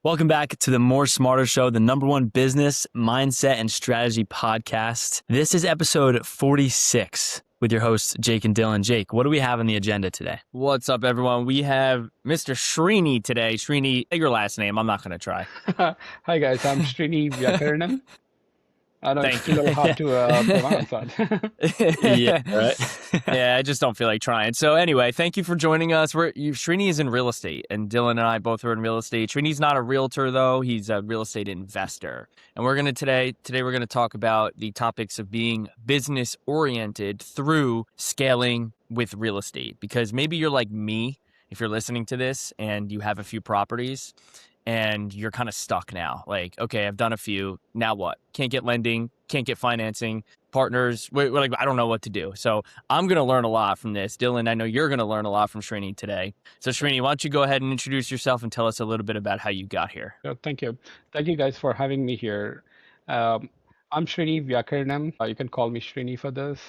Welcome back to the More Smarter Show, the #1 business, mindset, and strategy podcast. This is episode 46 with your hosts, Jake and Dylan. Jake, what do we have on the agenda today? What's up, everyone? We have Mr. Srriini today. Srriini, your last name. I'm not going to try. Hi guys, I'm Srriini Vyakaranam. I know Thank it's a little hard to pronounce that. Yeah, right. Yeah, I just don't feel like trying. So anyway, thank you for joining us. Srriini is in real estate, and Dylan and I both are in real estate. Srriini's not a realtor, though. He's a real estate investor. And we're going to today we're going to talk about the topics of being business oriented through scaling with real estate. Because maybe you're like me, if you're listening to this and you have a few properties and you're kind of stuck now. Like, okay, I've done a few. Now what? Can't get lending, can't get financing, partners. We're like, I don't know what to do. So I'm going to learn a lot from this. Dylan, I know you're going to learn a lot from Srriini today. So Srriini, why don't you go ahead and introduce yourself and tell us a little bit about how you got here? Thank you. Thank you guys for having me here. I'm Srriini Vyakaranam. You can call me Srriini for this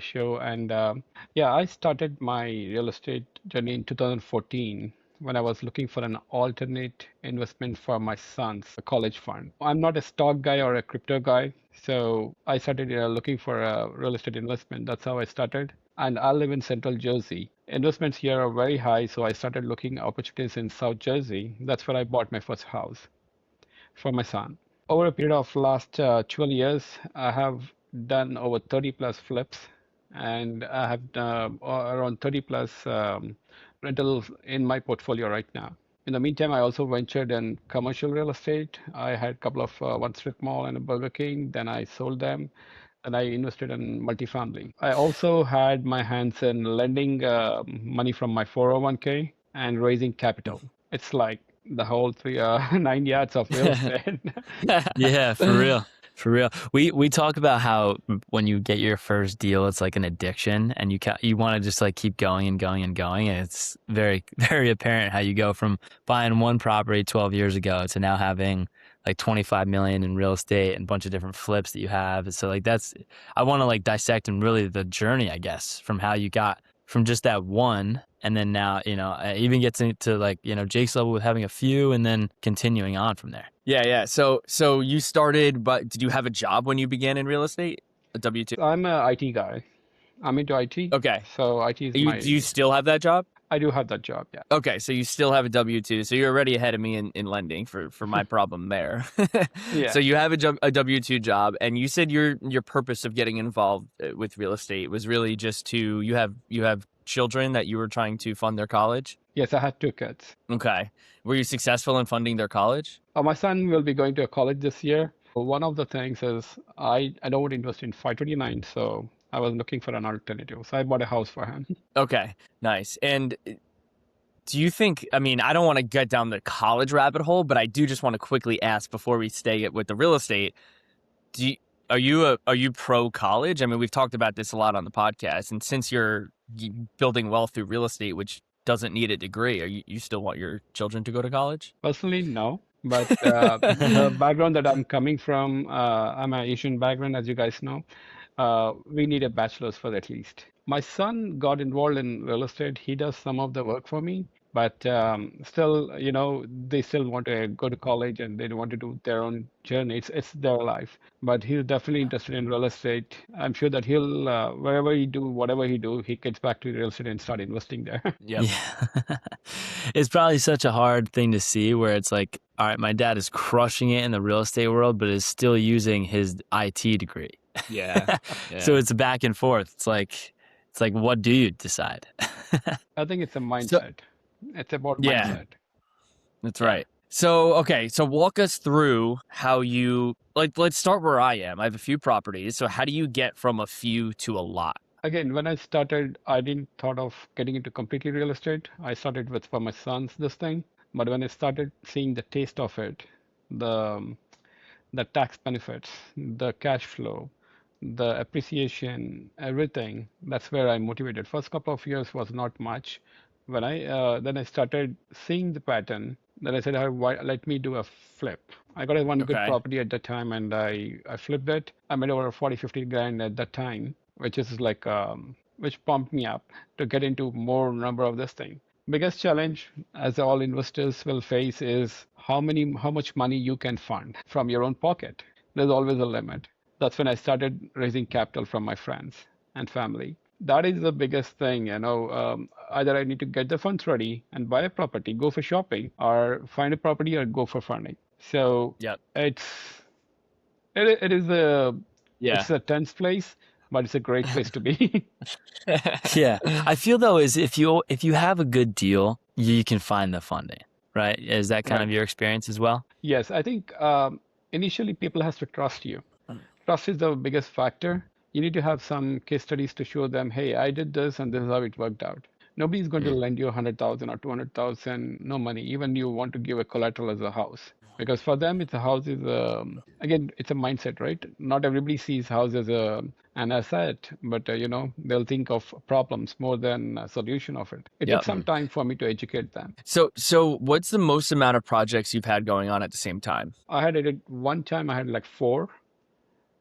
show. And I started my real estate journey in 2014 when I was looking for an alternate investment for my son's college fund. I'm not a stock guy or a crypto guy, so I started looking for a real estate investment. That's how I started. And I live in Central Jersey. Investments here are very high, so I started looking opportunities in South Jersey. That's where I bought my first house for my son. Over a period of last 12 years, I have done over 30 plus flips, and I have around 30 plus rentals in my portfolio right now. In the meantime, I also ventured in commercial real estate. I had a couple of one strip mall and a Burger King. Then I sold them, and I invested in multifamily. I also had my hands in lending money from my 401k and raising capital. It's like the whole 9 yards of real estate. Yeah, for real. For real. We talk about how when you get your first deal, it's like an addiction, and you want to just like keep going and going and going. And it's very, very apparent how you go from buying one property 12 years ago to now having like 25 million in real estate and a bunch of different flips that you have. So like I want to like dissect and really the journey, I guess, from how you got from just that one. And then now, I even get to like, Jake's level with having a few and then continuing on from there. Yeah. So you started, but did you have a job when you began in real estate? A W-2? I'm an IT guy. I'm into IT. Okay. So IT is Do you still have that job? I do have that job, yeah. Okay, so you still have a W-2. So you're already ahead of me in lending for my problem there. Yeah. So you have a W-2 job, and you said your purpose of getting involved with real estate was really just you have children that you were trying to fund their college? Yes, I had 2 kids. Okay. Were you successful in funding their college? My son will be going to a college this year. One of the things is I don't want to invest in 529, so I was looking for an alternative. So I bought a house for him. Okay, nice. And do you think, I don't want to get down the college rabbit hole, but I do just want to quickly ask before we stay with the real estate, are you pro college? We've talked about this a lot on the podcast, and since you're building wealth through real estate, which doesn't need a degree, you still want your children to go to college? Personally, no. But the background that I'm coming from, I'm an Asian background, as you guys know. We need a bachelor's for at least. My son got involved in real estate. He does some of the work for me, but still, they still want to go to college and they want to do their own journey. It's their life. But he's definitely interested in real estate. I'm sure that he'll, whatever he do, he gets back to real estate and start investing there. Yep. Yeah. It's probably such a hard thing to see where it's like, all right, my dad is crushing it in the real estate world, but is still using his IT degree. Yeah. So it's back and forth. It's like, what do you decide? I think it's a mindset. It's about mindset. That's right. So, okay. So walk us through how you, let's start where I am. I have a few properties. So how do you get from a few to a lot? Again, when I started, I didn't thought of getting into completely real estate. I started with for my sons this thing. But when I started seeing the taste of it, the tax benefits, the cash flow, the appreciation, everything, that's where I motivated. First couple of years was not much. When then I started seeing the pattern, then I said, let me do a flip. I got one good property at that time, and I flipped it. I made over 40-50 grand at that time, which is like which pumped me up to get into more number of this thing. Biggest challenge, as all investors will face, is how much money you can fund from your own pocket. There's always a limit. That's when I started raising capital from my friends and family. That is the biggest thing, either I need to get the funds ready and buy a property, go for shopping, or find a property or go for funding. So Yep. it's it is a Yeah. it's a tense place, but it's a great place to be. Yeah. I feel though is if you have a good deal, you can find the funding, right? Is that kind Right. of your experience as well? Yes, I think initially people has to trust you. Trust is the biggest factor. You need to have some case studies to show them, hey, I did this and this is how it worked out. Nobody's going to Mm. lend you 100,000 or 200,000, no money. Even you want to give a collateral as a house. Because for them, it's a house is again, it's a mindset, right? Not everybody sees house as an asset, but they'll think of problems more than a solution of it. It took Yep. some time for me to educate them. So what's the most amount of projects you've had going on at the same time? I had it one time. I had like four,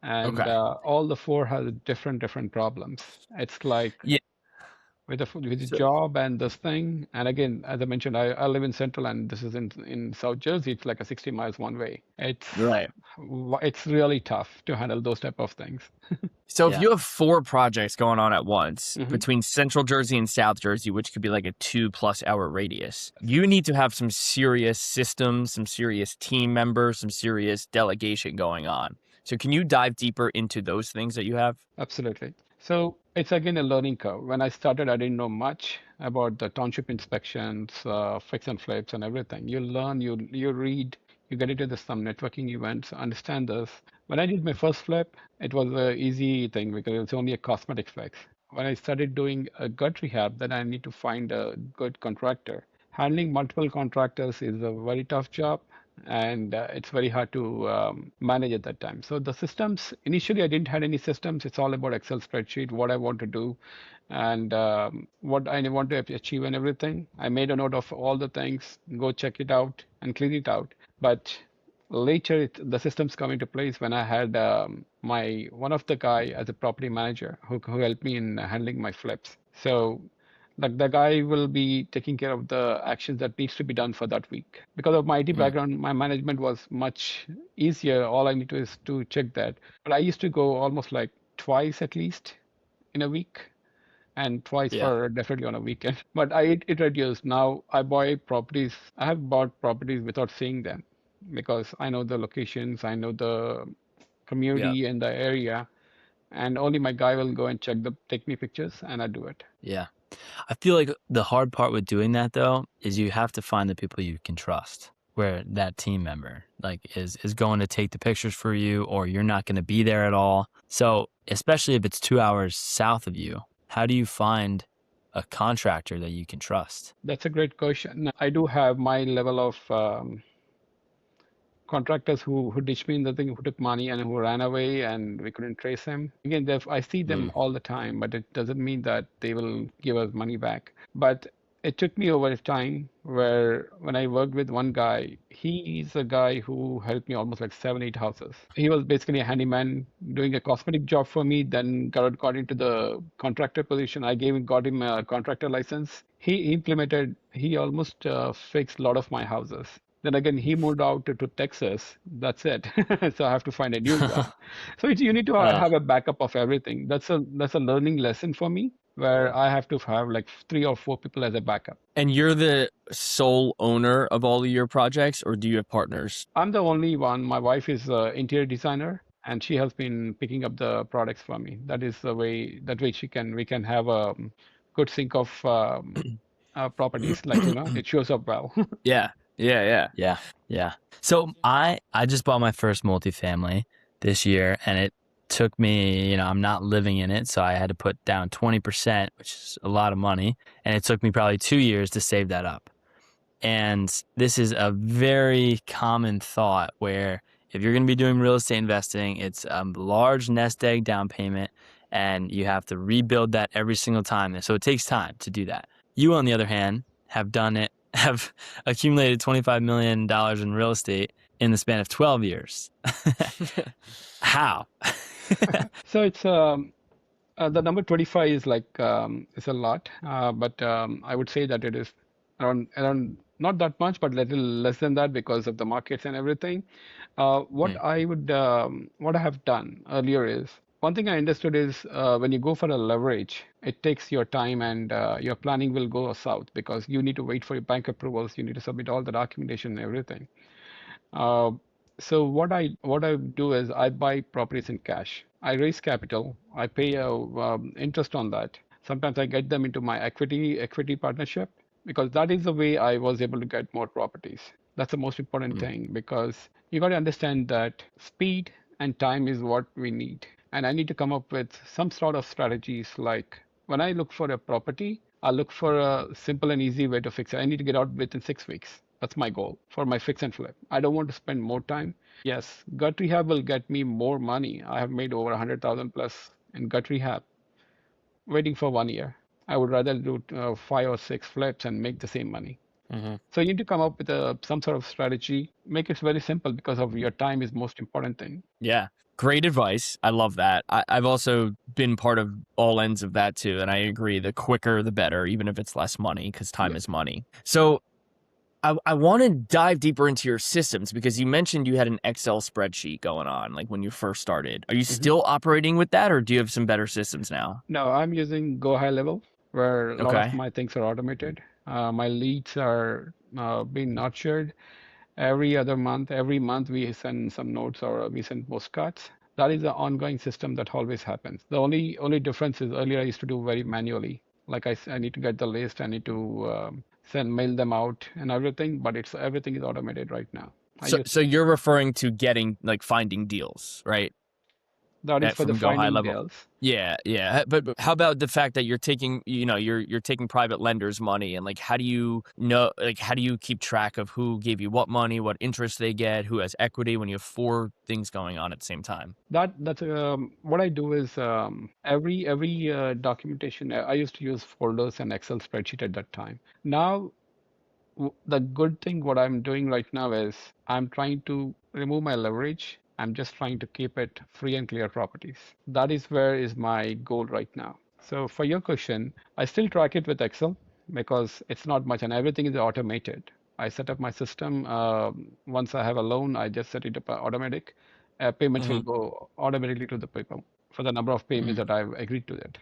and Okay. all the four had different problems. It's like Yeah. with the So job and this thing. And again, as I mentioned, I live in Central, and this is in South Jersey. It's like a 60 miles one way. right. It's really tough to handle those type of things. So if Yeah. you have four projects going on at once Hmm. between Central Jersey and South Jersey, which could be like a 2+ hour radius, you need to have some serious systems, some serious team members, some serious delegation going on. So can you dive deeper into those things that you have? Absolutely. So it's again a learning curve. When I started, I didn't know much about the township inspections, fix and flips, and everything. You learn, you read, you get into some networking events, understand this. When I did my first flip, it was an easy thing because it was only a cosmetic fix. When I started doing a gut rehab, then I need to find a good contractor. Handling multiple contractors is a very tough job, and it's very hard to manage at that time. So the systems, initially I didn't have any systems. It's all about Excel spreadsheet, what I want to do, and what I want to achieve and everything. I made a note of all the things, go check it out and clean it out. But later the systems come into place when I had my one of the guy as a property manager who helped me in handling my flips. So like the guy will be taking care of the actions that needs to be done for that week. Because of my IT Mm. background, my management was much easier. All I need to is to check that. But I used to go almost like twice at least in a week and twice Yeah. for definitely on a weekend. But it reduced. Now I buy properties. I have bought properties without seeing them because I know the locations, I know the Yeah. community and the area, and only my guy will go and take me pictures, and I do it. Yeah. I feel like the hard part with doing that though is you have to find the people you can trust. Where that team member like is going to take the pictures for you, or you're not going to be there at all. So especially if it's 2 hours south of you, how do you find a contractor that you can trust? That's a great question. I do have my level of contractors who ditched me in the thing, who took money and who ran away, and we couldn't trace him. Again, I see them Mm. all the time, but it doesn't mean that they will give us money back. But it took me over time where when I worked with one guy, he's a guy who helped me almost like seven, eight houses. He was basically a handyman doing a cosmetic job for me, then got into the contractor position. Got him a contractor license. He almost fixed a lot of my houses. Then again, he moved out to Texas. That's it. So I have to find a new one. So you need to Uh, have a backup of everything. That's a learning lesson for me where I have to have like three or four people as a backup. And you're the sole owner of all of your projects, or do you have partners? I'm the only one. My wife is an interior designer, and she has been picking up the products for me. That is the way. That way, we can have a good sync of properties. Like it shows up well. Yeah. Yeah. Yeah. yeah. Yeah. So I just bought my first multifamily this year, and it took me, I'm not living in it, so I had to put down 20%, which is a lot of money, and it took me probably 2 years to save that up. And this is a very common thought where if you're going to be doing real estate investing, it's a large nest egg down payment, and you have to rebuild that every single time. So it takes time to do that. You, on the other hand, have done it, have accumulated $25 million in real estate in the span of 12 years. How? So it's the number 25 is like it's a lot, but I would say that it is around not that much, but little less than that because of the markets and everything. Hmm. What I have done earlier is one thing I understood is when you go for a leverage, it takes your time and your planning will go south because you need to wait for your bank approvals, you need to submit all the documentation and everything. Uh, so what I do is I buy properties in cash. I raise capital. I pay interest on that. Sometimes I get them into my equity partnership because that is the way I was able to get more properties. That's the most important thing because you got to understand that speed and time is what we need. And I need to come up with some sort of strategies like when I look for a property, I look for a simple and easy way to fix it. I need to get out within 6 weeks. That's my goal for my fix and flip. I don't want to spend more time. Yes, gut rehab will get me more money. I have made over 100,000 plus in gut rehab, waiting for 1 year. I would rather do 5 or 6 flips and make the same money. Hmm. So you need to come up with some sort of strategy. Make it very simple because of your time is most important thing. Yeah. Great advice. I love that. I've also been part of all ends of that too. And I agree. The quicker, the better, even if it's less money, because time Yes. is money. So I want to dive deeper into your systems because you mentioned you had an Excel spreadsheet going on, like when you first started. Are you hmm still operating with that or do you have some better systems now? No, I'm using Go High Level where a lot of Okay. my things are automated. My leads are being nurtured. Every month we send some notes or we send postcards. That is the ongoing system that always happens. The only difference is earlier I used to do very manually. Like I need to get the list, I need to mail them out and everything, but it's everything is automated right now. I So use so you're referring to getting like finding deals, right? that is for the From Go High finding Level. deals. Yeah, yeah. But how about the fact that you're taking, you're taking private lenders' money, and like, how do you know, like, how do you keep track of who gave you what money, what interest they get, who has equity when you have four things going on at the same time? That's what I do is every documentation I used to use folders and Excel spreadsheet at that time. Now the good thing what I'm doing right now is I'm trying to remove my leverage. I'm just trying to keep it free and clear properties. That is where is my goal right now. So for your question, I still track it with Excel because it's not much and everything is automated. I set up my system. Once I have a loan, I just set it up automatic. Payments will Mm-hmm. go automatically to the people for the number of payments that I've agreed to it.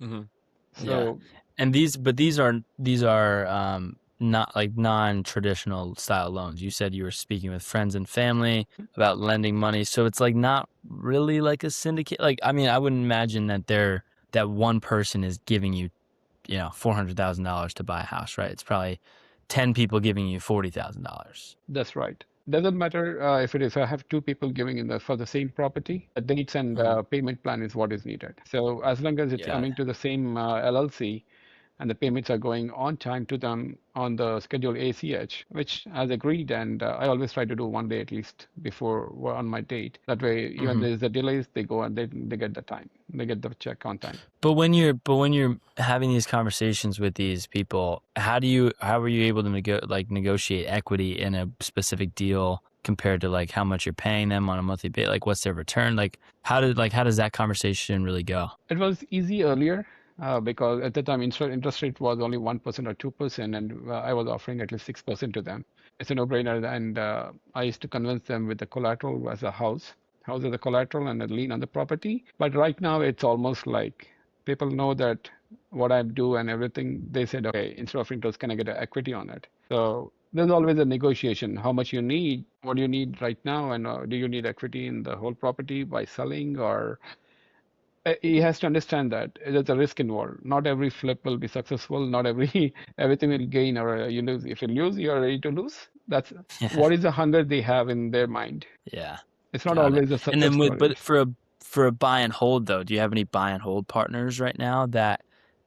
Mm-hmm. Yeah. So And these are not like non-traditional style loans. You said you were speaking with friends and family about lending money, so it's like not really like a syndicate. Like, I mean, I wouldn't imagine that one person is giving you, $400,000 to buy a house, right? It's probably 10 people giving you $40,000. that's right. Doesn't matter if it is. I have two people giving in the for the same property. The dates and Mm-hmm. payment plan is what is needed. So as long as it's Yeah. Got it. coming to the same LLC and the payments are going on time to them on the schedule ACH, which as agreed, and I always try to do 1 day at least before on my date. That way, even Mm-hmm. there's the delays, they go and they get the time. They get the check on time. But when you're having these conversations with these people, how are you able to negotiate equity in a specific deal compared to like how much you're paying them on a monthly basis? Like, what's their return? Like, how does that conversation really go? It was easy earlier because at the time interest rate was only 1% or 2%, and I was offering at least 6% to them. It's a no-brainer, and I used to convince them with the collateral as a house as a collateral and a lien on the property. But right now, it's almost like people know that what I do and everything. They said, okay, instead of interest, can I get an equity on it? So there's always a negotiation. How much you need, what do you need right now, and do you need equity in the whole property by selling or he has to understand that there's a risk involved. Not every flip will be successful. Not every everything will gain or you lose. If you lose, you are ready to lose. That's Yeah, what is the hunger they have in their mind. yeah, It's not got it. always the And success then but stories. for a buy and hold though, do you have any buy and hold partners right now that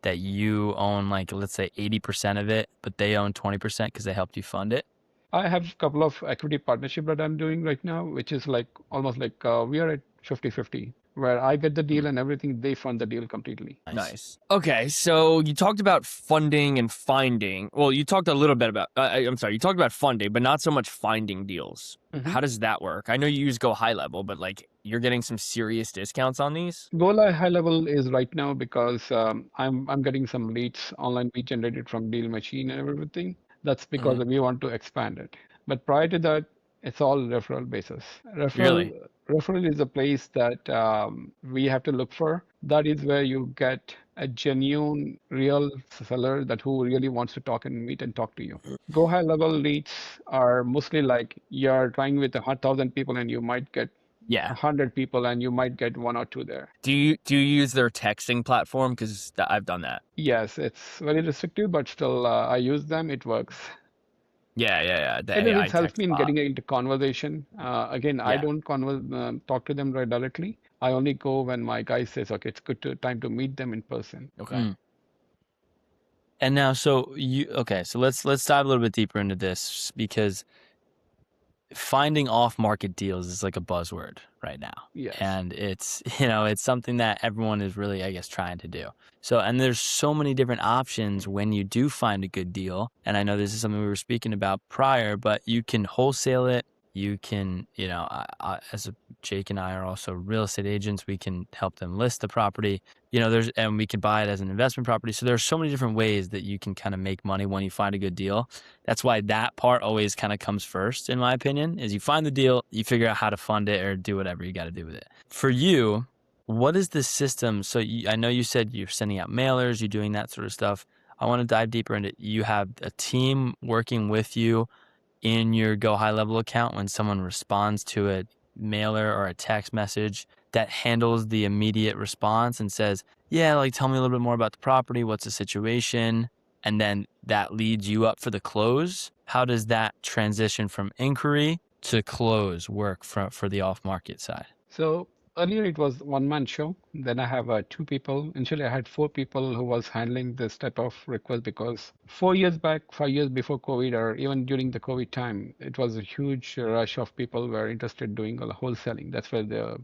you own like let's say 80% of it, but they own 20% because they helped you fund it? I have a couple of equity partnership that I'm doing right now, which is like almost like we are at 50-50, where I get the deal and everything, they fund the deal completely. Nice. Nice. Okay, so you talked about funding and finding. Well, you talked a little bit about. I'm sorry, you talked about funding, but not so much finding deals. Mhm. How does that work? I know you use Go High Level, but like, you're getting some serious discounts on these? Gola high level is right now because I'm getting some leads, online lead generated from Deal Machine and everything. That's because Hmm. we want to expand it. But prior to that, it's all referral basis. Really? Referral is a place that we have to look for. That is where you get a genuine, real seller that who really wants to talk and meet and talk to you. Go high level leads are mostly like you're trying with 1,000 people and you might get Yeah. 100 people and you might get one or two there. Do you use their texting platform? Because I've done that. Yes, it's very restrictive, but still, I use them. It works. Yeah. The It AI helps text me in bot. getting into conversation. Again, I Yeah. don't talk to them right directly. I only go when my guy says, "Okay, it's time to meet them in person." Okay. Mm. And now, so so let's dive a little bit deeper into this because finding off-market deals is like a buzzword right now. Yes. And it's, it's something that everyone is really, I guess, trying to do. So, and there's so many different options when you do find a good deal. And I know this is something we were speaking about prior, but you can wholesale it. You can, Jake and I are also real estate agents. We can help them list the property, and we can buy it as an investment property. So there's so many different ways that you can kind of make money when you find a good deal. That's why that part always kind of comes first, in my opinion, is you find the deal, you figure out how to fund it or do whatever you got to do with it. For you, what is the system? So I know you said you're sending out mailers, you're doing that sort of stuff. I want to dive deeper into you have a team working with you in your Go High Level account when someone responds to a mailer or a text message that handles the immediate response and says, yeah, like tell me a little bit more about the property. What's the situation? And then that leads you up for the close. How does that transition from inquiry to close work for the off market side? So earlier it was one man show. Then I have two people. Initially, I had four people who was handling this type of request because 4 years back, 5 years before COVID, or even during the COVID time, it was a huge rush of people were interested doing wholesaling. That's where the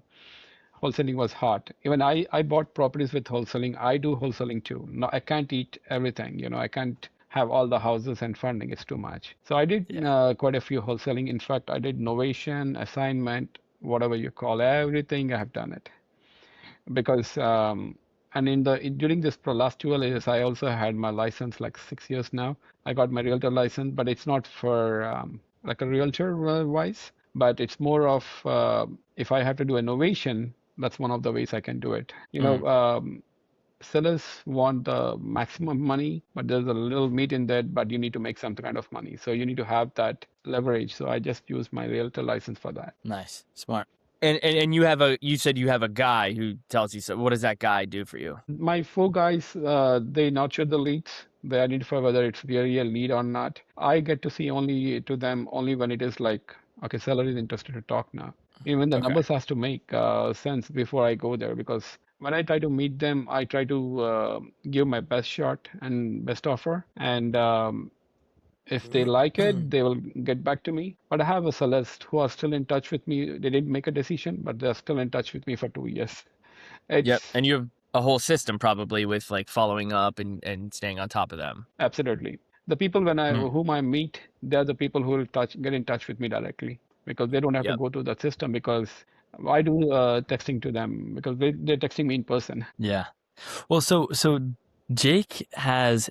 wholesaling was hot. Even I bought properties with wholesaling. I do wholesaling too. No, I can't eat everything. I can't have all the houses and funding. It's too much. So I did Yeah. quite a few wholesaling. In fact, I did novation, assignment, whatever you call everything. I have done it because and during this last 12 years, I also had my license like 6 years now. I got my realtor license, but it's not for like a realtor wise, but it's more of if I have to do innovation, that's one of the ways I can do it. Mm. Sellers want the maximum money, but there's a little meat in that, but you need to make some kind of money. So you need to have that leverage. So I just use my realtor license for that. Nice. Smart. And you said you have a guy who tells you, so what does that guy do for you? My four guys, they nurture the leads. They identify whether it's really a lead or not. I get to see only to them only when it is like, okay, seller is interested to talk now. Even the Okay. numbers has to make sense before I go there because when I try to meet them, I try to give my best shot and best offer. And if they like it, they will get back to me. But I have a Celeste who are still in touch with me. They didn't make a decision, but they're still in touch with me for 2 years. Yep. It's And you have a whole system probably with like following up and staying on top of them. absolutely. The people Mm. whom I meet, they're the people who will get in touch with me directly because they don't have to Yep. go to the system because I do texting to them because they're texting me in person. Yeah. Well, so Jake has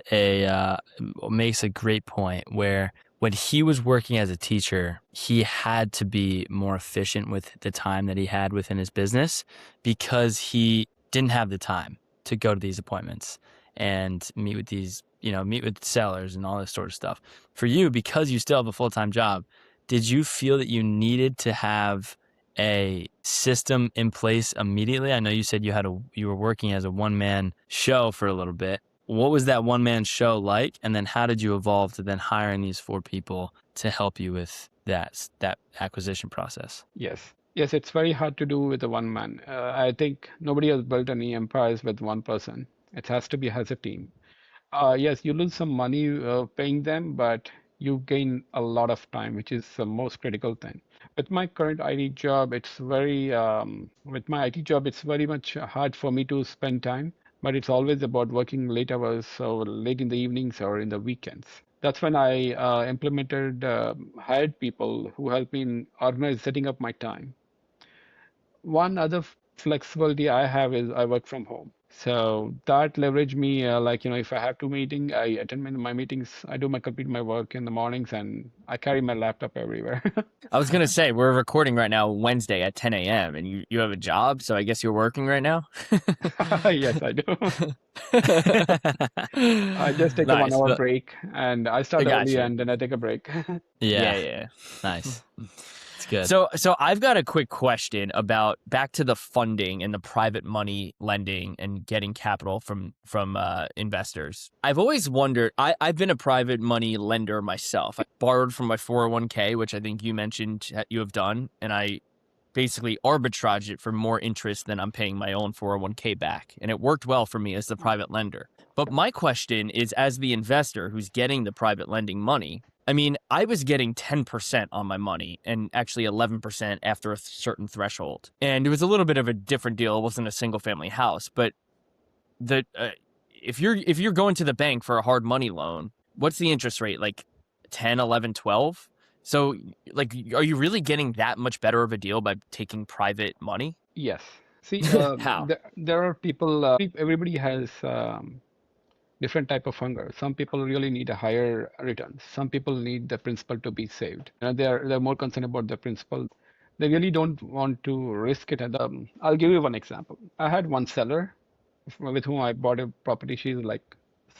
makes a great point where when he was working as a teacher, he had to be more efficient with the time that he had within his business because he didn't have the time to go to these appointments and meet with sellers and all this sort of stuff. For you, because you still have a full-time job, did you feel that you needed to have a system in place immediately? I know you said you were working as a one-man show for a little bit. What was that one-man show like? And then how did you evolve to then hiring these four people to help you with that acquisition process? Yes. Yes, it's very hard to do with a one man. I think nobody has built any empires with one person. It has to be as a team. Yes, you lose some money paying them, but you gain a lot of time, which is the most critical thing. With my current IT job, it's very much hard for me to spend time, but it's always about working late hours or late in the evenings or in the weekends. That's when I hired people who help me in organize setting up my time. one other flexibility I have is I work from home. So that leverage me, like, if I have to meeting, I attend my meetings, I do complete my work in the mornings, and I carry my laptop everywhere. I was gonna say we're recording right now Wednesday at 10 a.m. and you have a job, so I guess you're working right now. Yes, I do. I just take a one Nice. hour But break and I I start early gotcha. and then I take a break. Yeah, yeah, yeah. nice. It's good. So I've got a quick question about back to the funding and the private money lending and getting capital from investors. I've always wondered. I've been a private money lender myself. I borrowed from my 401k, which I think you mentioned you have done, and I basically arbitrage it for more interest than I'm paying my own 401k back, and it worked well for me as the private lender. But my question is, as the investor who's getting the private lending money, I mean, I was getting 10% on my money and actually 11% after a certain threshold. And it was a little bit of a different deal. It wasn't a single family house, but the if you're going to the bank for a hard money loan, what's the interest rate? Like 10, 11, 12? So like are you really getting that much better of a deal by taking private money? Yes. See, How? there are people, everybody has different type of hunger. Some people really need a higher return. Some people need the principal to be saved. They're more concerned about the principal. They really don't want to risk it. I'll give you one example. I had one seller with whom I bought a property. She's like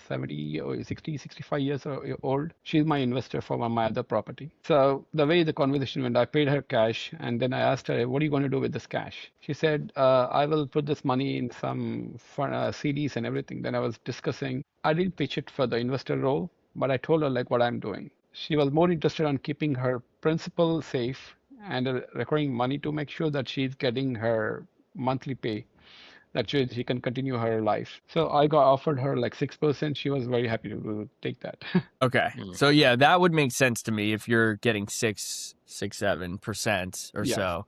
70 or 60, 65 years old. She's my investor for my other property. So the way the conversation went, I paid her cash and then I asked her, what are you going to do with this cash? She said, I will put this money in some CDs and everything. Then I was discussing. I didn't pitch it for the investor role, but I told her like what I'm doing. She was more interested on keeping her principal safe and recurring money to make sure that she's getting her monthly pay, that she can continue her life. So I got offered her like 6%. She was very happy to take that. Okay. Mm. So yeah, that would make sense to me if you're getting 7% or Yes. so.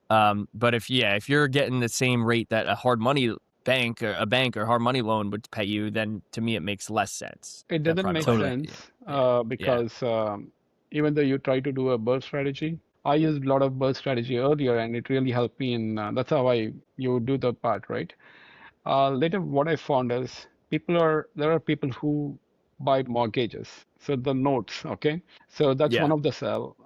But if you're getting the same rate that a hard money bank or hard money loan would pay you, then to me it makes less sense. It That doesn't private make lending. Totally. sense Yeah. Yeah. because even though you try to do a burst strategy, I used a lot of burst strategy earlier and it really helped me in that's how you do the part, right? Later, what I found is there are people who buy mortgages, so the notes, okay? So that's Yeah. one of the sell.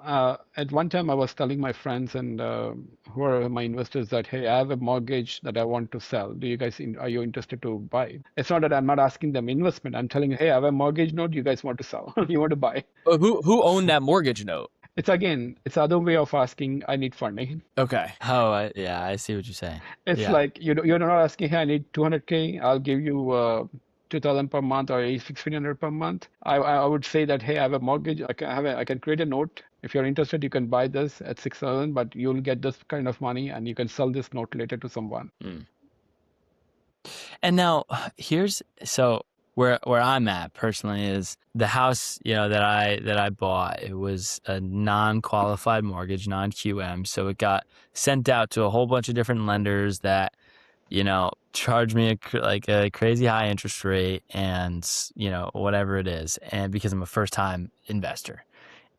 At one time, I was telling my friends and who are my investors that, hey, I have a mortgage that I want to sell. Do you guys are you interested to buy? It's not that I'm not asking them investment. I'm telling, hey, I have a mortgage note. You guys want to sell? You want to buy? But who owned that mortgage note? It's other way of asking. I need funding. Okay. Oh, yeah, I see what you're saying. It's Yeah. like you're not asking, hey, I need 200K. I'll give you 2,000 per month or 1,600 per month. I would say that, hey, I have a mortgage. I can create a note. If you're interested, you can buy this at 6,000, but you'll get this kind of money and you can sell this note later to someone. Mm. And now here's so where I'm at personally is the house, that I bought. It was a non-qualified mortgage, non-QM, so it got sent out to a whole bunch of different lenders that charge me like a crazy high interest rate and whatever it is, and because I'm a first time investor.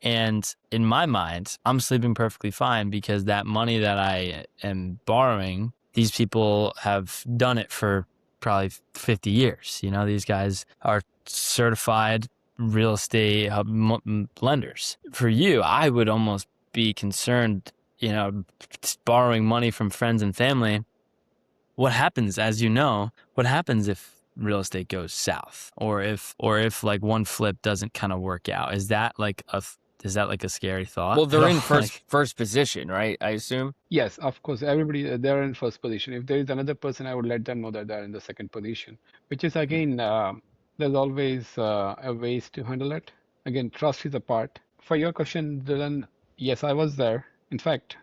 And in my mind, I'm sleeping perfectly fine because that money that I am borrowing, these people have done it for probably 50 years. These guys are certified real estate lenders. For you, I would almost be concerned, borrowing money from friends and family. What happens, as what happens if real estate goes south or if like one flip doesn't kind of work out? Is that like a scary thought? Well, they're in Like, first position, right? I assume. Yes, of course, everybody they're in first position. If there is another person, I would let them know that they're in the second position, which is again, there's always a ways to handle it. Again, trust is a part. For your question, Dylan, yes, I was there. In fact,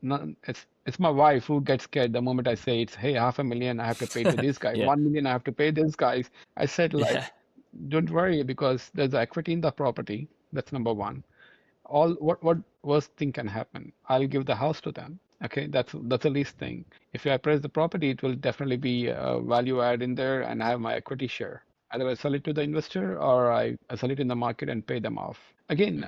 no, it's my wife who gets scared the moment I say it's, hey, 500,000 I have to pay to this guy, Yeah. 1 million I have to pay this guy. I said like, yeah. don't worry because there's equity in the property. That's number one. What worst thing can happen? I'll give the house to them. Okay, that's the least thing. If I price the property, it will definitely be a value add in there and I have my equity share. Either I sell it to the investor or I sell it in the market and pay them off. Again,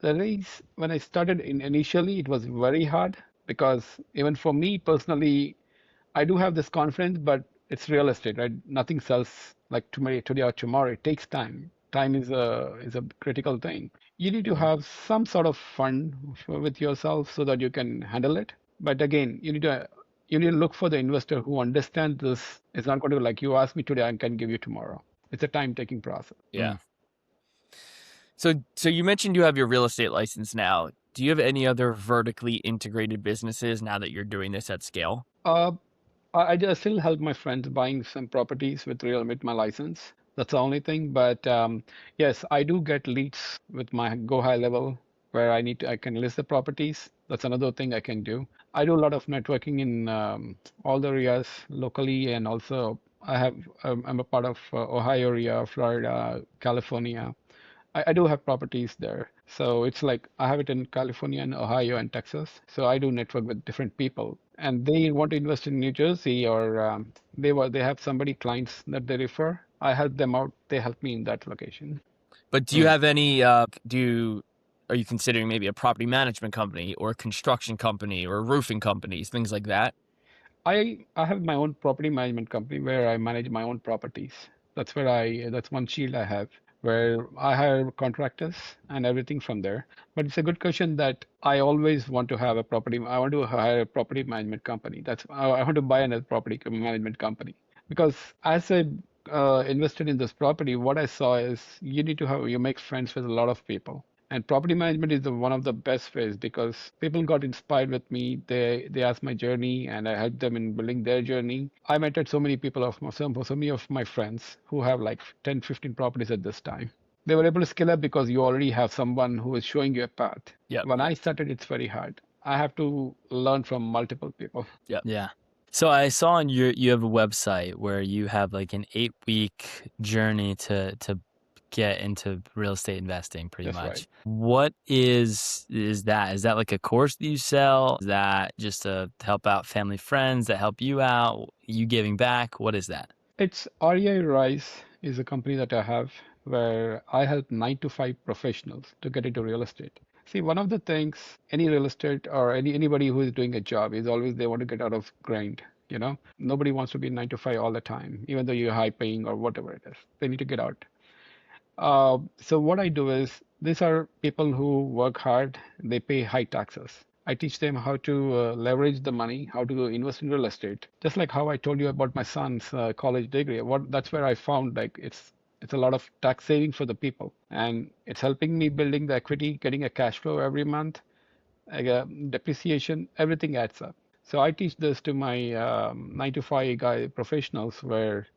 the race when I started initially, it was very hard. because even for me personally, I do have this confidence, but it's real estate, right? Nothing sells like today or tomorrow. It takes time. Time is a critical thing. You need to have some sort of fun with yourself so that you can handle it. But again, you need to look for the investor who understands this. It's not going to like you ask me today, I can give you tomorrow. It's a time-taking process. Yeah. So you mentioned you have your real estate license now. Do you have any other vertically integrated businesses now that you're doing this at scale? Uh, I just still help my friends buying some properties with my license. That's the only thing. But yes, I do get leads with my Go High level where I can list the properties. That's another thing I can do. I do a lot of networking in all the areas locally, and also I'm a part of Ohio area, Florida, California. I do have properties there. So it's like I have it in California and Ohio and Texas. So I do network with different people, and they want to invest in New Jersey, or they have somebody clients that they refer. I help them out. They help me in that location. But do you have any are you considering maybe a property management company or a construction company or roofing companies, things like that? I have my own property management company where I manage my own properties. That's one shield I have where I hire contractors and everything from there. But it's a good question that I always want to have a property. I want to hire a property management company. I want to buy another management company because as I invested in this property, what I saw is you make friends with a lot of people. And property management is one of the best ways because people got inspired with me. They asked my journey and I helped them in building their journey. I met so many people so many of my friends who have like 10, 15 properties at this time. They were able to scale up because you already have someone who is showing you a path. Yep. When I started, it's very hard. I have to learn from multiple people. Yep. Yeah. So I saw on you have a website where you have like an 8-week journey to get into real estate investing pretty That's much. right. What is that? Is that like a course that you sell? Is that just to help out family friends that help you out? You giving back? What is that? It's REI Rise is a company that I have where I help 9 to 5 professionals to get into real estate. See, one of the things any real estate or anybody who is doing a job is always they want to get out of grind. Nobody wants to be 9 to 5 all the time, even though you're high paying or whatever it is. They need to get out. So what I do is these are people who work hard, they pay high taxes. I teach them how to leverage the money, how to invest in real estate. Just like how I told you about my son's college degree. That's where I found like it's a lot of tax saving for the people, and it's helping me building the equity, getting a cash flow every month, depreciation, everything adds up. So I teach this to my 9 to 5 guy professionals where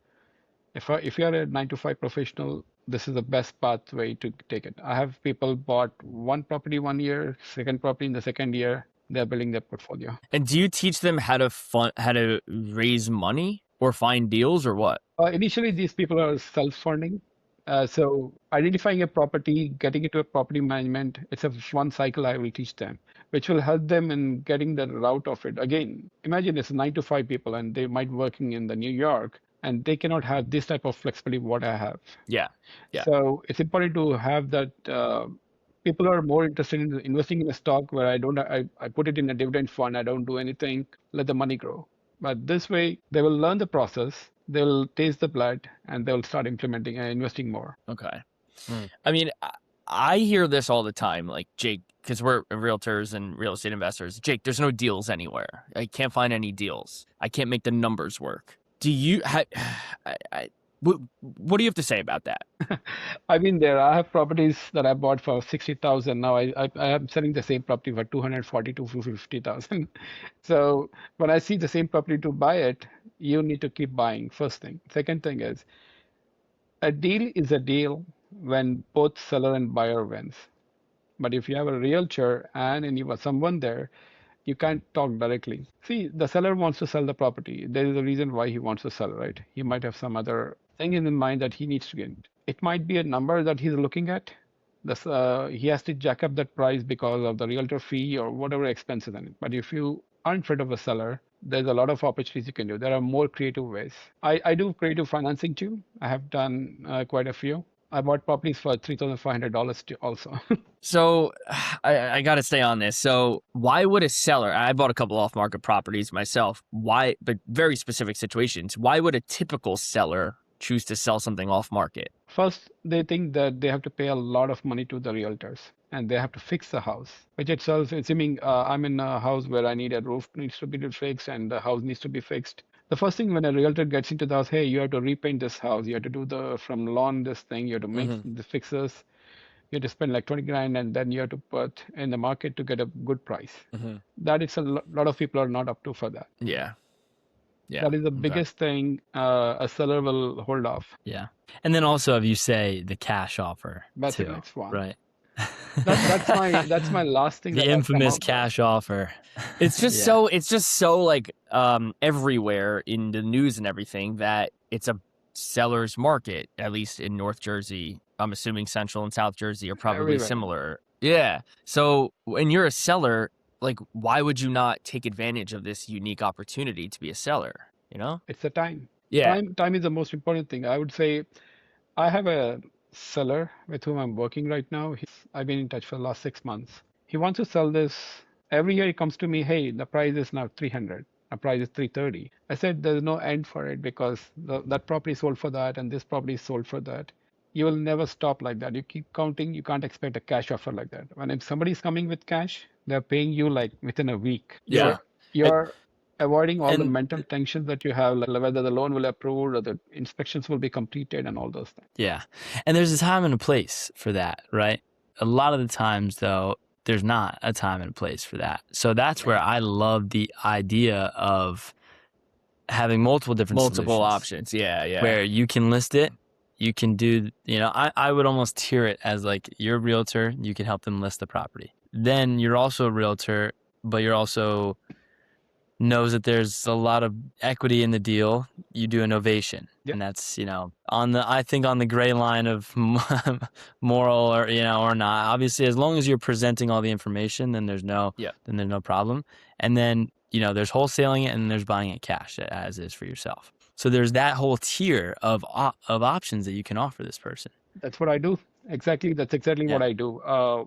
if you're a 9 to 5 professional, this is the best pathway to take it. I have people bought one property 1 year, second property in the second year. They're building their portfolio. And do you teach them how to raise money or find deals or what? Initially, these people are self-funding. So identifying a property, getting into a property management, it's a one cycle I will teach them, which will help them in getting the route of it. Again, imagine it's 9 to 5 people and they might working in the New York and they cannot have this type of flexibility what I have. Yeah. Yeah. So it's important to have that. People are more interested in investing in a stock where I put it in a dividend fund. I don't do anything. Let the money grow. But this way, they will learn the process. They'll taste the blood, and they'll start implementing and investing more. Okay. Mm. I mean, I hear this all the time, like Jake, because we're realtors and real estate investors. Jake, there's no deals anywhere. I can't find any deals. I can't make the numbers work. Do you? What do you have to say about that? I've been there. I have properties that I bought for 60,000. Now I am selling the same property for 240 to 250,000. So when I see the same property to buy it, you need to keep buying. First thing. Second thing is a deal is a deal when both seller and buyer wins. But if you have a realtor and you have someone there, you can't talk directly. See, the seller wants to sell the property. There is a reason why he wants to sell, right? He might have some other thing in mind that he needs to get. It might be a number that he's looking at. He has to jack up that price because of the realtor fee or whatever expenses in it. But if you aren't afraid of a seller, there's a lot of opportunities you can do. There are more creative ways. I do creative financing too. I have done quite a few. I bought properties for $3,500 also. So I got to stay on this. So why would a seller, I bought a couple off market properties myself. Why, but very specific situations. Why would a typical seller choose to sell something off market? First, they think that they have to pay a lot of money to the realtors and they have to fix the house, which itself, assuming I'm in a house where I need a roof needs to be fixed and the house needs to be fixed. The first thing when a realtor gets into the house, hey, you have to repaint this house, you have to do the from lawn this thing, you have to make Hmm. the fixes, you have to spend like 20 grand and then you have to put in the market to get a good price. Hmm. That it's a lot of people are not up to for that. Yeah. Yeah. That is the Okay. biggest thing a seller will hold off. Yeah. And then also if you say the cash offer That's the too, next one. right? That's my last thing The that I've come infamous up with. cash offer. It's just Yeah. so like everywhere in the news and everything that it's a seller's market, at least in North Jersey. I'm assuming Central and South Jersey are probably Everywhere. similar. Yeah. So when you're a seller, like why would you not take advantage of this unique opportunity to be a seller, you know? It's the time. Yeah. Time is the most important thing. I would say I have a seller with whom I'm working right now. I've been in touch for the last 6 months. He wants to sell this. Every year he comes to me, hey, the price is now 300. The price is 330. I said there's no end for it because that property sold for that and this property is sold for that. You will never stop like that. You keep counting, you can't expect a cash offer like that. When if somebody's coming with cash, they're paying you like within a week. Yeah. And, You're avoiding all the And mental tensions that you have, like whether the loan will approve or the inspections will be completed and all those things. yeah. And there's a time and a place for that, right? A lot of the times though, there's not a time and a place for that. So that's where I love the idea of having multiple different multiple solutions options. Yeah. Yeah. where you can list it, you can do, I would almost tier it as like you're a realtor, you can help them list the property. Then you're also a realtor, but you're also knows that there's a lot of equity in the deal. You do a novation. Yeah, And that's, I think on the gray line of moral or not. Obviously, as long as you're presenting all the information, then there's no Yeah. problem. And then, there's wholesaling it and there's buying it cash as is for yourself. So there's that whole tier of options that you can offer this person. that's what I do. Exactly, that's exactly Yeah. what I do.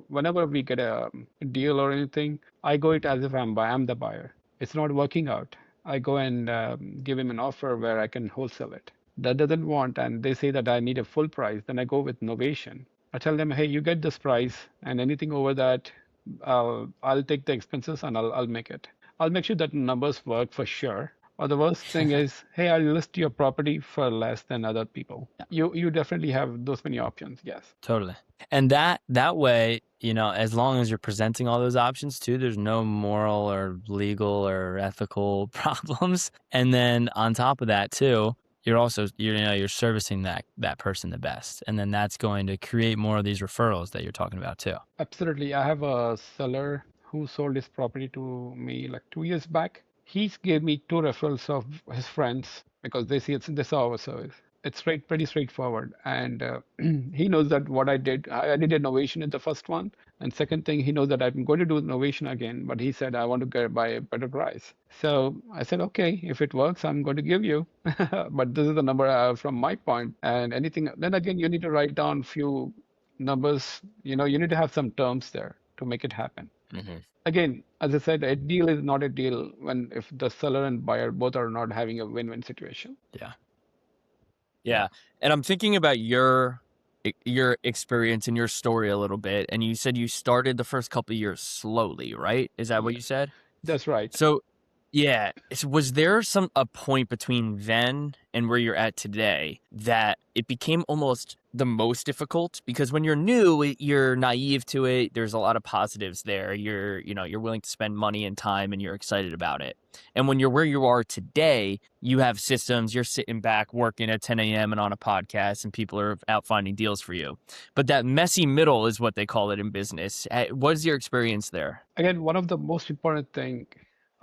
Whenever we get a deal or anything, I go it as if I'm the buyer. It's not working out. I go and give him an offer where I can wholesale it. That doesn't want, and they say that I need a full price. Then I go with novation. I tell them, hey, you get this price, and anything over that, I'll take the expenses and I'll make it. I'll make sure that numbers work for sure. Or the worst thing is, hey, I'll list your property for less than other people. You definitely have those many options. Yes. Totally. And that way, as long as you're presenting all those options too, there's no moral or legal or ethical problems. And then on top of that too, you're also you're servicing that person the best. And then that's going to create more of these referrals that you're talking about too. Absolutely. I have a seller who sold his property to me like 2 years back. He gave me two referrals of his friends because they saw our service. It's pretty straightforward, and he knows that what I did innovation in the first one, and second thing, he knows that I'm going to do innovation again. But he said I want to get by a better price. So I said, okay, if it works, I'm going to give you. But this is the number from my point, and anything. Then again, you need to write down few numbers, you need to have some terms there to make it happen. Mm-hmm. Again, as I said, a deal is not a deal when if the seller and buyer both are not having a win-win situation. Yeah. Yeah. And I'm thinking about your experience and your story a little bit. And you said you started the first couple of years slowly, right? Is that what you Yes, said? that's right. So yeah, was there a point between then and where you're at today that it became almost the most difficult? Because when you're new, you're naive to it. There's a lot of positives there. You're willing to spend money and time and you're excited about it. And when you're where you are today, you have systems, you're sitting back working at 10 a.m. and on a podcast and people are out finding deals for you. But that messy middle is what they call it in business. What is your experience there? Again, one of the most important thing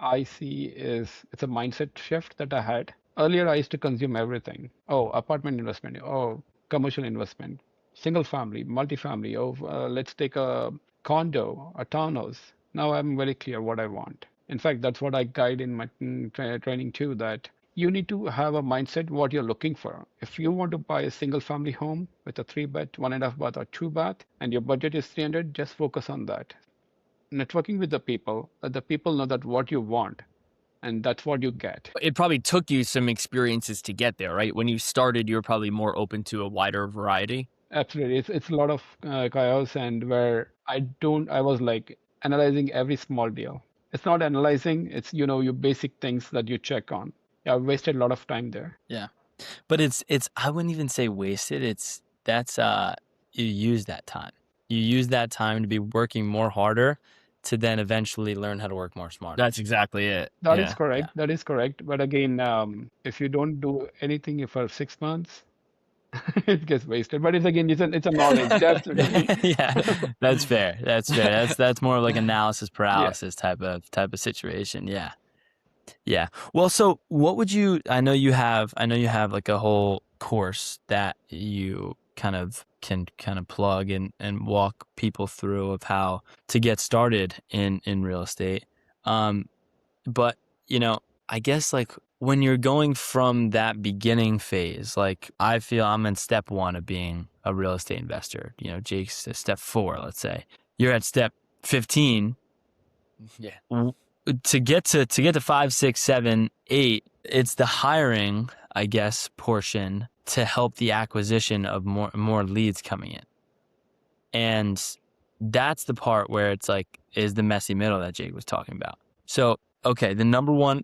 I see is it's a mindset shift that I had. Earlier, I used to consume everything. Oh, apartment investment. Oh, commercial investment, single family, multifamily. Oh, let's take a condo, a townhouse. Now I'm very clear what I want. In fact, that's what I guide in my training too, that you need to have a mindset what you're looking for. If you want to buy a single family home with a 3 bed, 1.5 bath, or 2 bath, and your budget is 300, just focus on that. Networking with the people, let the people know that what you want, and that's what you get. It probably took you some experiences to get there, right? When you started, you were probably more open to a wider variety. Absolutely, it's a lot of chaos, and where I was like analyzing every small deal. It's not analyzing, it's your basic things that you check on. Yeah, I wasted a lot of time there. Yeah. But it's I wouldn't even say wasted. You use that time. You use that time to be working more harder to then eventually learn how to work more smarter. That's exactly it. That is Yeah. correct. That is correct. But again, if you don't do anything for 6 months, it gets wasted. But it's a knowledge, definitely. Yeah, that's fair. That's fair. That's more of like analysis Yeah. paralysis type of situation. Yeah. Yeah. Well, so what would you, I know you have like a whole course that you can plug and walk people through of how to get started in real estate. But I guess like when you're going from that beginning phase, like I feel I'm in step 1 of being a real estate investor. Jake's at step 4, let's say. You're at step 15. Yeah. To get to 5, 6, 7, 8, it's the hiring, I guess, portion to help the acquisition of more leads coming in. And that's the part where it's like is the messy middle that Jake was talking about. So, okay, the number one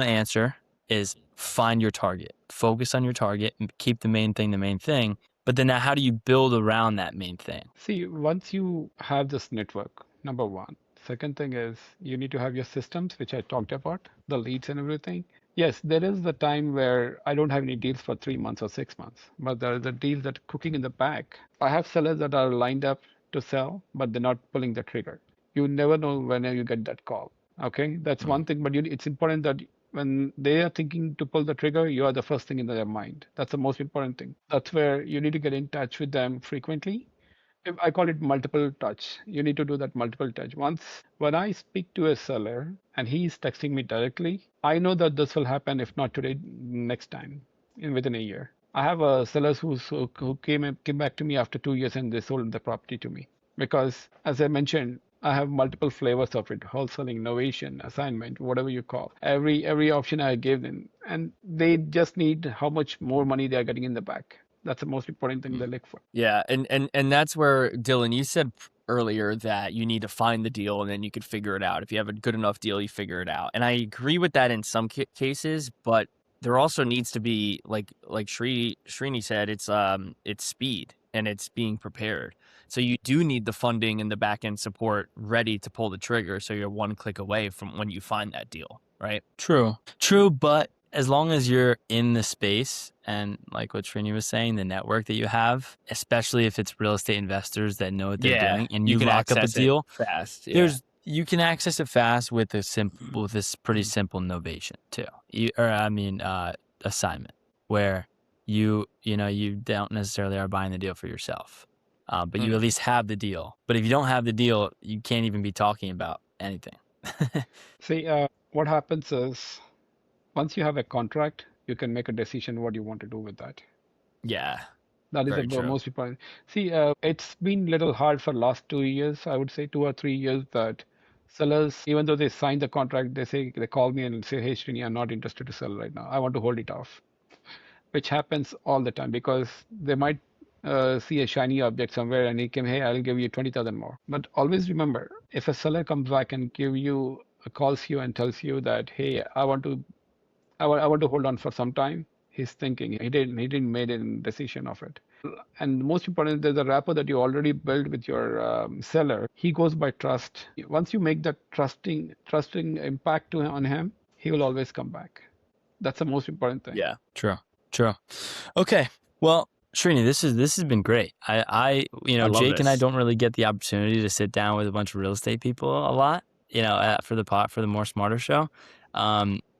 answer is find your target. Focus on your target and keep the main thing. But then now how do you build around that main thing? See, once you have this network, number one. Second thing is you need to have your systems, which I talked about, the leads and everything. Yes, there is the time where I don't have any deals for 3 months or 6 months, but there are the deals that are cooking in the back. I have sellers that are lined up to sell, but they're not pulling the trigger. You never know when you get that call. Okay, that's one thing, but it's important that when they are thinking to pull the trigger, you are the first thing in their mind. That's the most important thing. That's where you need to get in touch with them frequently. I call it multiple touch. You need to do that multiple touch. Once when I speak to a seller and he's texting me directly, I know that this will happen if not today, next time, within a year. I have sellers who came back to me after 2 years and they sold the property to me because, as I mentioned, I have multiple flavors of it: wholesaling, novation, assignment, whatever you call. Every option I gave them, and they just need how much more money they are getting in the back. That's the most important thing they look for. Yeah, and that's where, Dylan, you said earlier that you need to find the deal and then you could figure it out. If you have a good enough deal, you figure it out. And I agree with that in some cases, but there also needs to be like Srriini said, it's speed and it's being prepared. So you do need the funding and the back end support ready to pull the trigger, so you're one click away from when you find that deal, right? True, but as long as you're in the space and like what Srriini was saying, the network that you have, especially if it's real estate investors that know what they're doing, and you can lock up a access it deal fast. Yeah. you can access it fast with this pretty simple novation too. Assignment where you don't necessarily are buying the deal for yourself, but you at least have the deal. But if you don't have the deal, you can't even be talking about anything. See, what happens is once you have a contract, you can make a decision what you want to do with that. Yeah. That is Very the true. most important. See, it's been a little hard for last 2 years, I would say 2 or 3 years, that sellers, even though they sign the contract, they call me and say, "Hey, Srini, I'm not interested to sell right now. I want to hold it off," which happens all the time because they might see a shiny object somewhere and he came, "Hey, I'll give you 20,000 more." But always remember, if a seller comes back and calls you and tells you that, "Hey, I want to hold on for some time," he's thinking he didn't made a decision of it. And most important, there's a rapport that you already built with your seller. He goes by trust. Once you make that trusting impact on him, he will always come back. That's the most important thing. Yeah. True. Okay. Well, Srriini, this has been great. I love Jake and I this. don't really get the opportunity to sit down with a bunch of real estate people a lot, for the More Smarter show.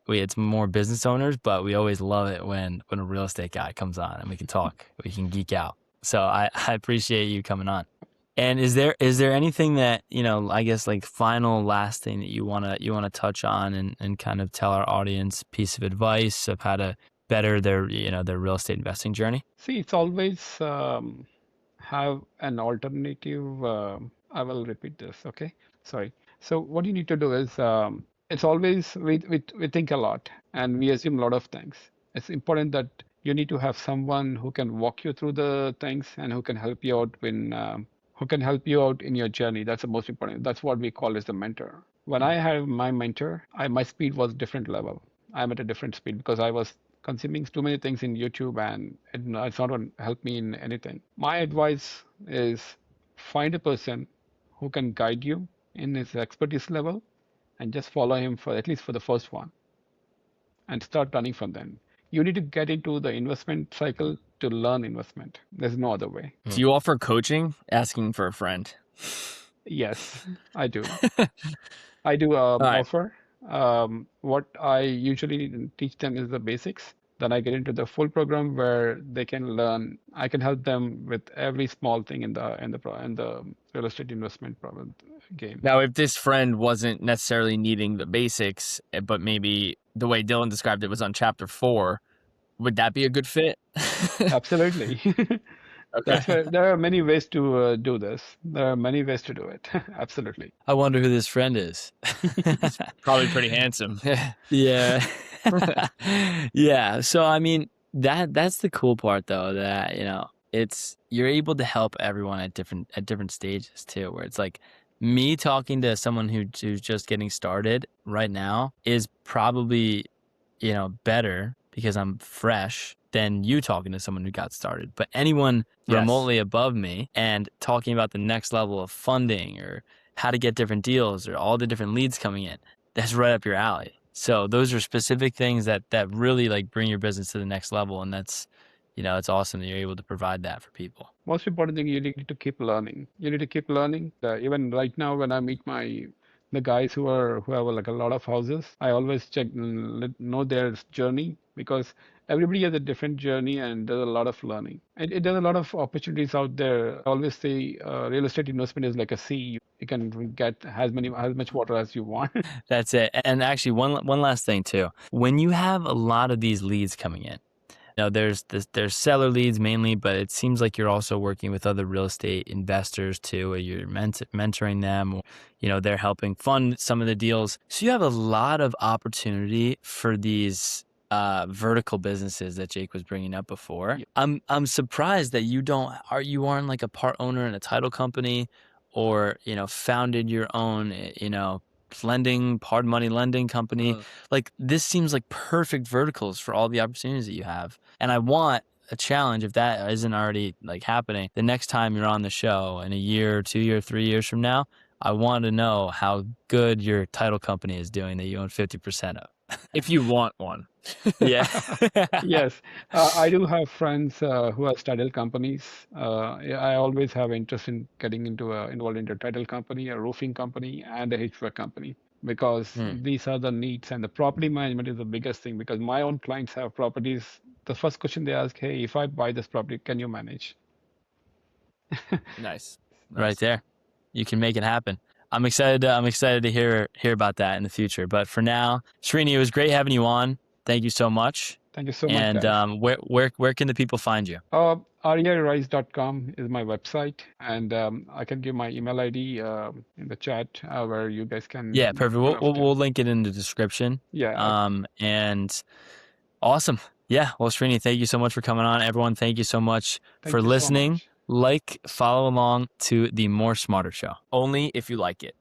It's more business owners, but we always love it when a real estate guy comes on and we can talk, we can geek out. So I appreciate you coming on. And is there anything that, I guess like final last thing that you wanna touch on and kind of tell our audience piece of advice of how to better their real estate investing journey? See, it's always have an alternative. I will repeat this, okay? Sorry. So what you need to do is it's always we think a lot and we assume a lot of things. It's important that you need to have someone who can walk you through the things and who can help you out who can help you out in your journey. That's the most important. That's what we call as the mentor. When I had my mentor, my speed was different level. I'm at a different speed because I was consuming too many things in YouTube and it's not going to help me in anything. My advice is find a person who can guide you in his expertise level and just follow him for at least for the first one and start learning from them. You need to get into the investment cycle to learn investment. There's no other way. Do you offer coaching? Asking for a friend. Yes, I do. I do All right. offer. What I usually teach them is the basics. Then I get into the full program where they can learn. I can help them with every small thing in the real estate investment problem game. Now, if this friend wasn't necessarily needing the basics, but maybe the way Dylan described it was on chapter 4, would that be a good fit? Absolutely. Okay. That's where there are many ways to do this. There are many ways to do it. Absolutely. I wonder who this friend is. Probably pretty handsome. Yeah. Yeah. So I mean that's the cool part though, that it's you're able to help everyone at different stages too, where it's like me talking to someone who's just getting started right now is probably better because I'm fresh than you talking to someone who got started. But anyone Yes. remotely above me and talking about the next level of funding or how to get different deals or all the different leads coming in, that's right up your alley. So those are specific things that really like bring your business to the next level. And that's, it's awesome that you're able to provide that for people. Most important thing, you need to keep learning. You need to keep learning. Even right now, when I meet the guys who have like a lot of houses, I always check know their journey because everybody has a different journey and there's a lot of learning. And there's a lot of opportunities out there. I always say real estate investment is like a sea. You can get as much water as you want. That's it. And actually, one last thing too. When you have a lot of these leads coming in, there's seller leads mainly, but it seems like you're also working with other real estate investors too. Where you're mentoring them, they're helping fund some of the deals. So you have a lot of opportunity for these vertical businesses that Jake was bringing up before. Yeah. I'm surprised that you aren't like a part owner in a title company, or founded your own hard money lending company. Like this seems like perfect verticals for all the opportunities that you have. And I want a challenge, if that isn't already like happening, the next time you're on the show in a year, 2 years, 3 years from now, I want to know how good your title company is doing that you own 50% of. If you want one. Yeah. Yes, I do have friends who have title companies. Yeah, I always have interest in getting involved into a title company, a roofing company, and a HVAC company because these are the needs. And the property management is the biggest thing because my own clients have properties. The first question they ask, "Hey, if I buy this property, can you manage?" Nice. Right there. You can make it happen. I'm excited to hear about that in the future. But for now, Srriini, it was great having you on. Thank you so much. Thank you so much, And guys. where can the people find you? ariarise.com is my website, and I can give my email ID in the chat where you guys can. Yeah, perfect. We'll link it in the description. Yeah. And awesome. Yeah. Well, Srriini, thank you so much for coming on. Everyone, thank you so much Thank for you so listening. much. Follow along to the More Smarter Show. Only if you like it.